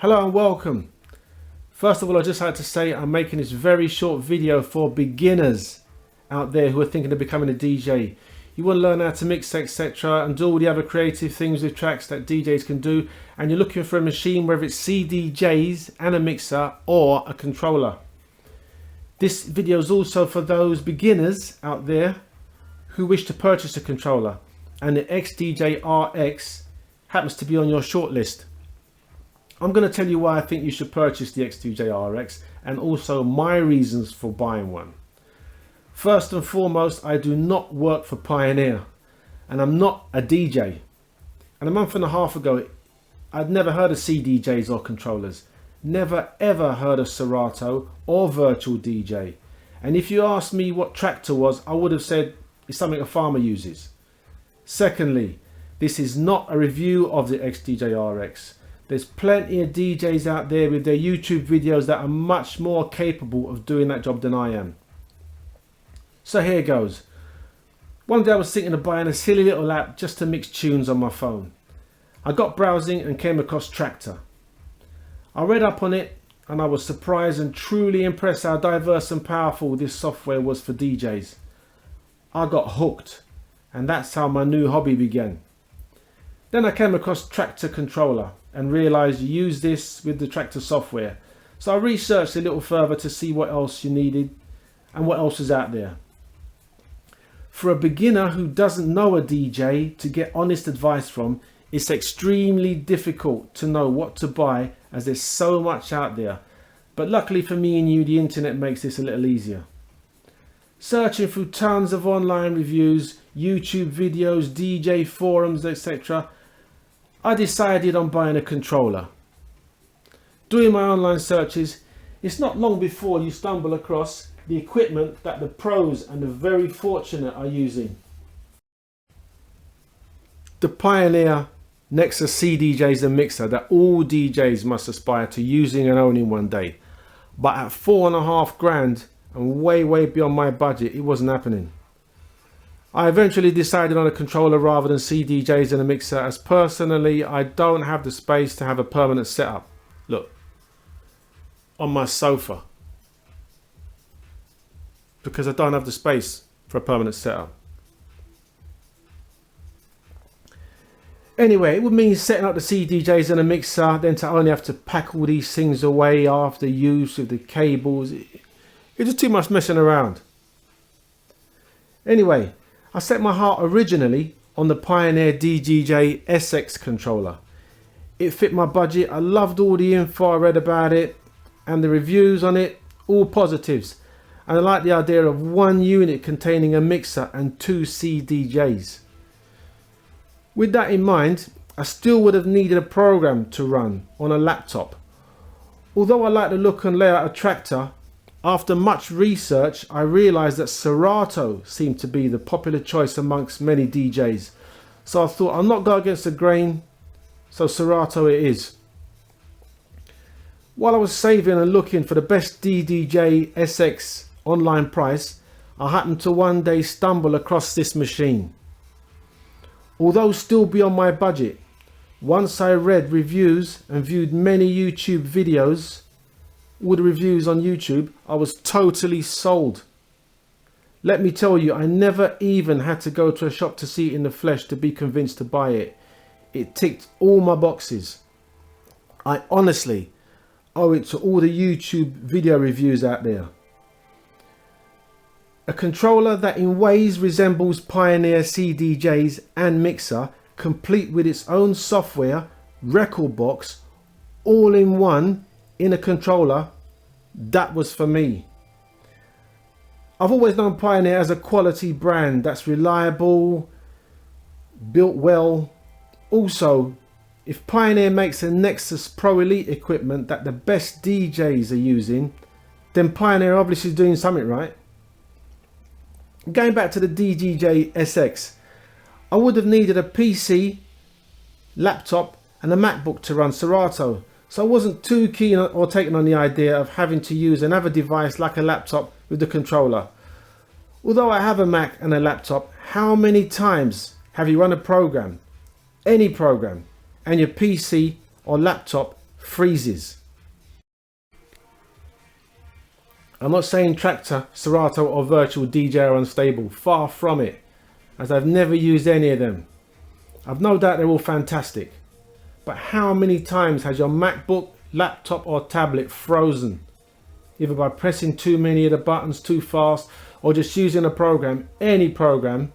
Hello and welcome. First of all, I'd just like to say I'm making this very short video for beginners out there who are thinking of becoming a DJ. You want to learn how to mix, etc. and do all the other creative things with tracks that DJs can do, and you're looking for a machine, whether it's CDJs and a mixer or a controller. This video is also for those beginners out there who wish to purchase a controller, and the XDJ RX happens to be on your shortlist. I'm going to tell you why I think you should purchase the XDJ RX and also my reasons for buying one. First and foremost, I do not work for Pioneer and I'm not a DJ. And a month and a half ago, I'd never heard of CDJs or controllers. Never ever heard of Serato or Virtual DJ. And if you asked me what Tractor was, I would have said it's something a farmer uses. Secondly, this is not a review of the XDJ RX. There's plenty of DJs out there with their YouTube videos that are much more capable of doing that job than I am. So here goes. One day I was thinking of buying a silly little app just to mix tunes on my phone. I got browsing and came across Tractor. I read up on it and I was surprised and truly impressed how diverse and powerful this software was for DJs. I got hooked, and that's how my new hobby began. Then I came across Tractor Controller and realized you use this with the Tractor software. So I researched a little further to see what else you needed and what else is out there. For a beginner who doesn't know a DJ to get honest advice from, it's extremely difficult to know what to buy as there's so much out there. But luckily for me and you, the internet makes this a little easier. Searching through tons of online reviews, YouTube videos, DJ forums, etc., I decided on buying a controller. Doing my online searches, it's not long before you stumble across the equipment that the pros and the very fortunate are using. The Pioneer Nexus CDJs and mixer that all DJs must aspire to using and owning one day. But at $4.5 grand and way beyond my budget, it wasn't happening. I eventually decided on a controller rather than CDJs and a mixer, as personally I don't have the space to have a permanent setup. Look, on my sofa. Because I don't have the space for a permanent setup. Anyway, it would mean setting up the CDJs and a mixer, then to only have to pack all these things away after use with the cables. It's just too much messing around. Anyway, I set my heart originally on the Pioneer XDJ RX Controller. It fit my budget. I loved all the info I read about it and the reviews on it, all positives. And I like the idea of one unit containing a mixer and two CDJs. With that in mind, I still would have needed a program to run on a laptop. Although I like the look and layout of Tractor, after much research, I realized that Serato seemed to be the popular choice amongst many DJs. So I thought I'll not go against the grain, so Serato it is. While I was saving and looking for the best XDJ RX online price, I happened to one day stumble across this machine. Although still beyond my budget, once I read reviews and viewed many YouTube videos, all the reviews on YouTube, I was totally sold. Let me tell you, I never even had to go to a shop to see it in the flesh to be convinced to buy it. It ticked all my boxes. I honestly owe it to all the YouTube video reviews out there. A controller that in ways resembles Pioneer CDJs and mixer, complete with its own software, record box, all in one in a controller, that was for me. I've always known Pioneer as a quality brand that's reliable, built well. Also, if Pioneer makes a Nexus Pro Elite equipment that the best DJs are using, then Pioneer obviously is doing something right. Going back to the XDJ RX, I would have needed a PC, laptop and a MacBook to run Serato. So I wasn't too keen or taken on the idea of having to use another device like a laptop with the controller. Although I have a Mac and a laptop, how many times have you run a program, any program, and your PC or laptop freezes. I'm not saying Tractor, Serato or Virtual DJ are unstable, far from it, as I've never used any of them. I've no doubt they're all fantastic, but how many times has your MacBook, laptop or tablet frozen? Either by pressing too many of the buttons too fast or just using a program, any program,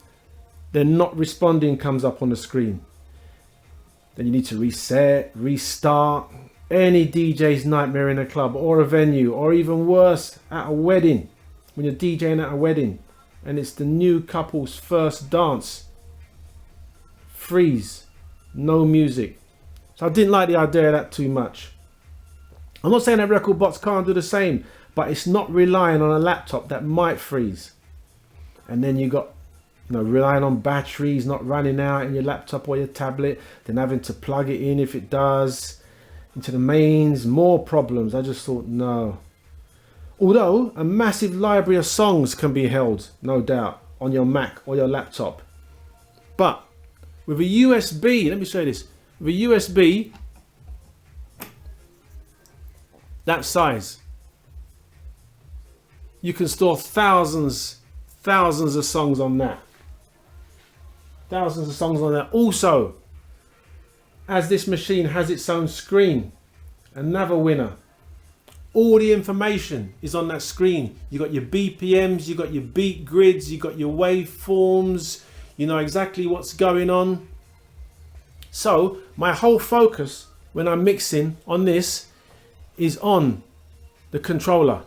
then not responding comes up on the screen. Then you need to reset, restart. Any DJ's nightmare in a club or a venue, or even worse, at a wedding. When you're DJing at a wedding and it's the new couple's first dance. Freeze, no music. So I didn't like the idea of that too much. I'm not saying that Rekordbox can't do the same, but it's not relying on a laptop that might freeze. And then you got, relying on batteries not running out in your laptop or your tablet, then having to plug it in if it does into the mains, more problems. I just thought, no. Although a massive library of songs can be held, no doubt, on your Mac or your laptop. But with a USB, let me show you this. With a USB that size, you can store thousands of songs on that. Thousands of songs on that. Also, as this machine has its own screen, another winner. All the information is on that screen. You got your BPMs, you got your beat grids, you got your waveforms, you know exactly what's going on. So my whole focus when I'm mixing on this is on the controller.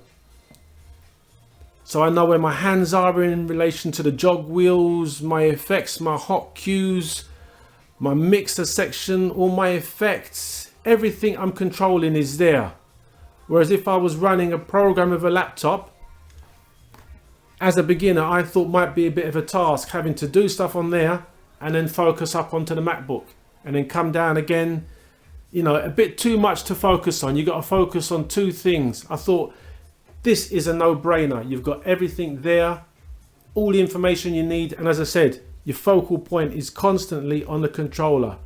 So I know where my hands are in relation to the jog wheels, my effects, my hot cues, my mixer section, all my effects, everything I'm controlling is there. Whereas if I was running a program with a laptop, as a beginner, I thought might be a bit of a task having to do stuff on there and then focus up onto the MacBook and then come down again. A bit too much to focus on. You got to focus on two things. I thought this is a no-brainer. You've got everything there, all the information you need. And as I said, your focal point is constantly on the controller.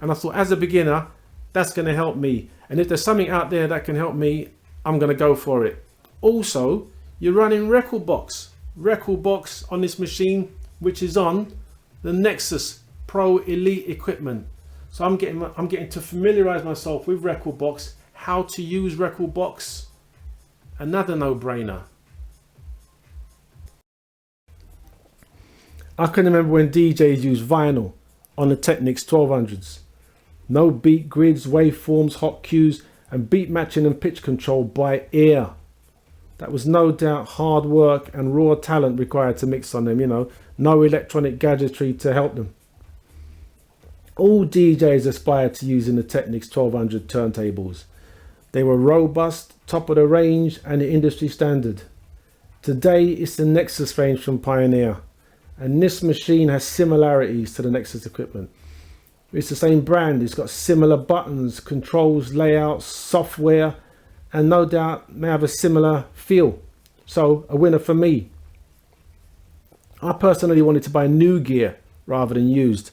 And I thought as a beginner, that's going to help me. And if there's something out there that can help me, I'm going to go for it. Also, you're running Rekordbox on this machine, which is on the Nexus Pro Elite equipment. So I'm getting to familiarize myself with Rekordbox, how to use Rekordbox. Another no-brainer. I can remember when DJs used vinyl on the Technics 1200s. No beat grids, waveforms, hot cues, and beat matching and pitch control by ear. That was no doubt hard work and raw talent required to mix on them, no electronic gadgetry to help them. All DJs aspired to using the Technics 1200 turntables. They were robust, top of the range and the industry standard. Today it's the Nexus range from Pioneer, and this machine has similarities to the Nexus equipment. It's the same brand, it's got similar buttons, controls, layouts, software, and no doubt may have a similar feel. So a winner for me. I personally wanted to buy new gear rather than used,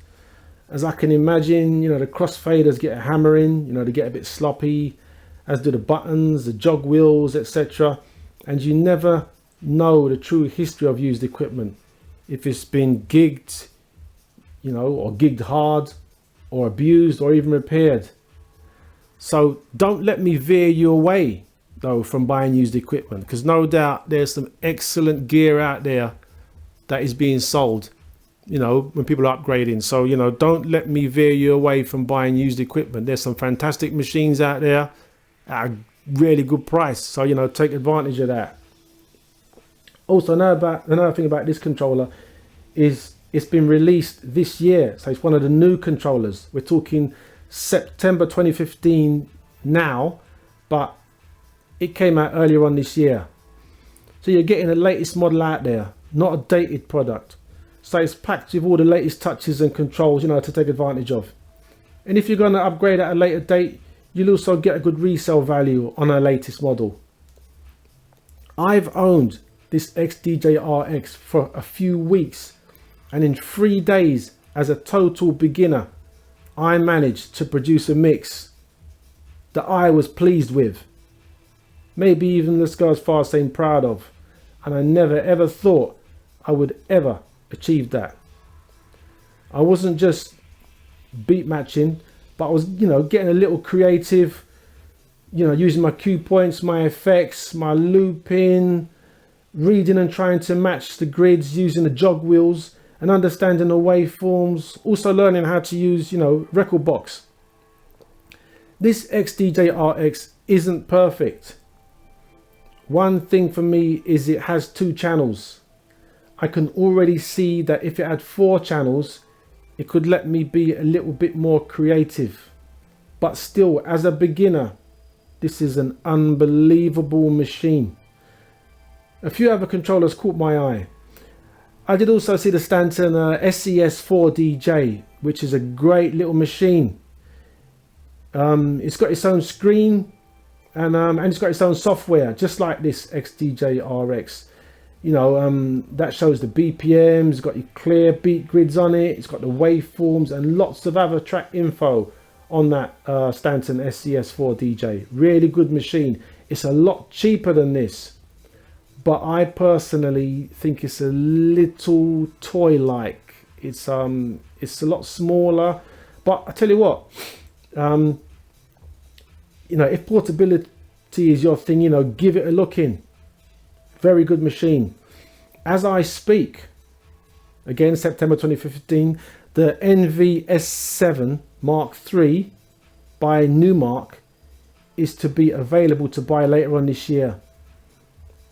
as I can imagine, the crossfaders get a hammering, they get a bit sloppy, as do the buttons, the jog wheels, etc. And you never know the true history of used equipment. If it's been gigged, or gigged hard, or abused, or even repaired. So don't let me veer you away, though, from buying used equipment, because no doubt there's some excellent gear out there that is being sold, when people are upgrading. So, don't let me veer you away from buying used equipment. There's some fantastic machines out there at a really good price. So, take advantage of that. Also, another thing about this controller is it's been released this year. So it's one of the new controllers. We're talking September 2015 now, but it came out earlier on this year. So you're getting the latest model out there, not a dated product. So it's packed with all the latest touches and controls, to take advantage of. And if you're going to upgrade at a later date, you'll also get a good resale value on our latest model. I've owned this XDJ-RX for a few weeks, and in 3 days as a total beginner, I managed to produce a mix that I was pleased with. Maybe even let's go as far as saying proud of. And I never ever thought I would ever achieve that. I wasn't just beat matching, but I was, you know, getting a little creative, you know, using my cue points, my effects, my looping, reading and trying to match the grids using the jog wheels and understanding the waveforms, also learning how to use, you know, record box. This XDJ RX isn't perfect. One thing for me is it has 2 channels. I can already see that if it had 4 channels, it could let me be a little bit more creative. But still, as a beginner, this is an unbelievable machine. A few other controllers caught my eye. I did also see the Stanton SES4DJ, which is a great little machine. It's got its own screen and it's got its own software, just like this XDJ RX. You know, that shows the BPMs, got your clear beat grids on it, it's got the waveforms and lots of other track info on that Stanton SES4DJ. Really good machine. It's a lot cheaper than this, but I personally think it's a little toy-like. It's a lot smaller, but I tell you what, you know, if portability is your thing, you know, give it a look in. Very good machine. As I speak, again, September 2015, the NVS7 Mark III by Newmark is to be available to buy later on this year.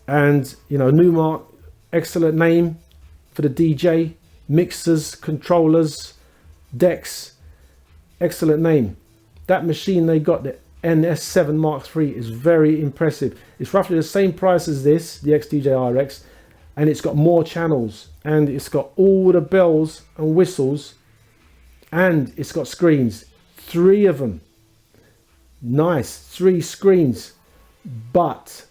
And, you know, Newmark, excellent name for the DJ, mixers, controllers, decks, excellent name. That machine they got, the NS7 Mark III, is very impressive. It's roughly the same price as this, the XDJ RX, and it's got more channels, and it's got all the bells and whistles, and it's got screens, 3 of them. Nice, 3 screens. But,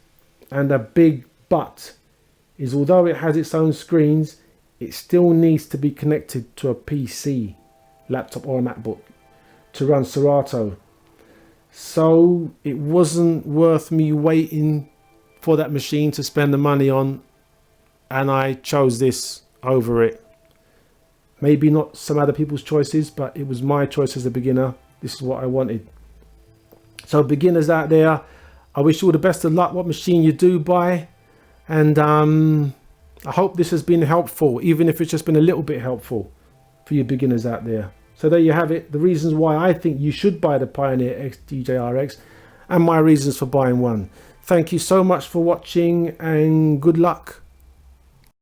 and a big but, is although it has its own screens, it still needs to be connected to a PC, laptop or a MacBook to run Serato. So it wasn't worth me waiting for that machine to spend the money on, and I chose this over it. Maybe not some other people's choices, but it was my choice as a beginner. This is what I wanted. So beginners out there, I wish you all the best of luck what machine you do buy, and I hope this has been helpful, even if it's just been a little bit helpful for you beginners out there. So there you have it, the reasons why I think you should buy the Pioneer XDJ RX and my reasons for buying one. Thank you so much for watching and good luck.